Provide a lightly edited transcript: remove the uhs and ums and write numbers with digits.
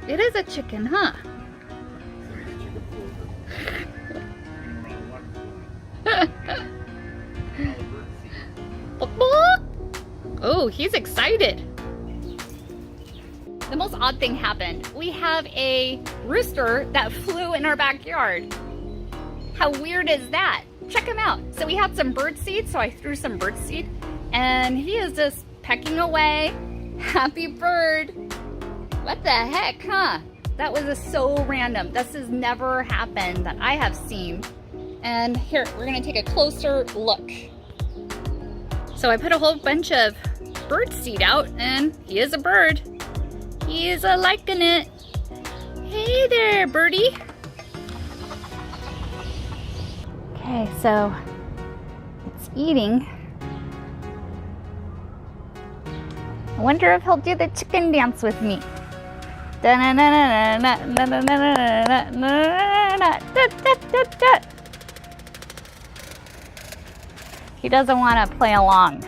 It is a chicken, huh? Oh, he's excited. The most odd thing happened. We have a rooster that flew in our backyard. How weird is that? Check him out. So we had some bird seed, so I threw some bird seed, and he is just pecking away. Happy bird. What the heck, huh? That was just so random. This has never happened that I have seen. And here, we're gonna take a closer look. So I put a whole bunch of bird seed out, and he is a bird. He is liking it. Hey there, birdie. Okay, so it's eating. I wonder if he'll do the chicken dance with me. He doesn't want to play along.